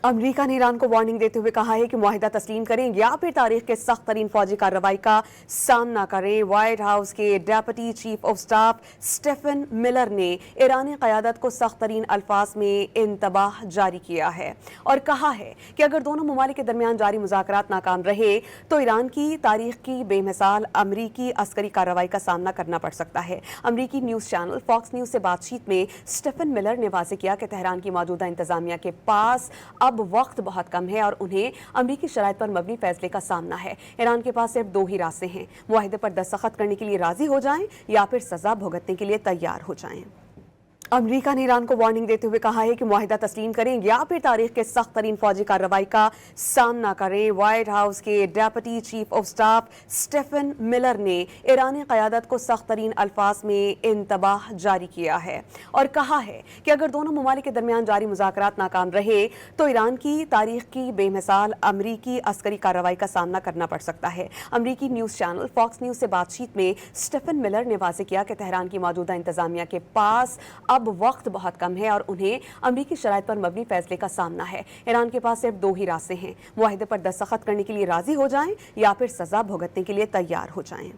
America ने Iran को warning देते हुए कहा है कि मुआहिदा तस्लीम करें या फिर तारीख के सख्त तरीन फौजी कार्रवाई का सामना करें। व्हाइट हाउस के deputy chief of staff Stephen Miller ने ईरानी क़यादत को सख्त तरीन अल्फाज में इंतबाह जारी किया है और कहा है कि अगर दोनों ममालिक के दरमियान जारी मुज़ाकरात नाकाम रहे तो ईरान की तारीख की बेमिसाल अमरीकी अस्करी कार्रवाई का सामना करना पड़ सकता है। अमरीकी न्यूज़ चैनल फॉक्स न्यूज़ से बातचीत में स्टेफन मिलर ने वाज़ेह किया कि तेहरान की मौजूदा इंतजामिया के पास अब वक्त बहुत कम है और उन्हें अमरीकी शराइत पर मबनी फैसले का सामना है। ईरान के पास सिर्फ दो ही रास्ते हैं, मुआहिदे पर दस्तखत करने के लिए राजी हो जाएं या फिर सजा भुगतने के लिए तैयार हो जाएं। अमेरिका ने ईरान को वार्निंग देते हुए कहा है कि मुआहिदा तस्लीम करें या फिर तारीख के सख्त तरीन फौजी कार्रवाई का सामना करें। व्हाइट हाउस के deputy chief of staff Stephen Miller ने ईरानी क़यादत को सख्त तरीन अल्फाज में इंतबाह जारी किया है और कहा है कि अगर दोनों ममालिक के दरमियान जारी मुज़ाकरात नाकाम रहे तो ईरान की तारीख की बेमिसाल अमरीकी अस्करी कार्रवाई का सामना करना पड़ सकता है। अमरीकी न्यूज़ चैनल फॉक्स न्यूज़ से बातचीत में स्टेफन मिलर ने वाज़ेह किया कि तेहरान की मौजूदा इंतजामिया के पास अब वक्त बहुत कम है और उन्हें अमरीकी शराइत पर मबनी फैसले का सामना है। ईरान के पास सिर्फ दो ही रास्ते हैं, मुआहिदे पर दस्तखत करने के लिए राजी हो जाएं या फिर सजा भुगतने के लिए तैयार हो जाएं।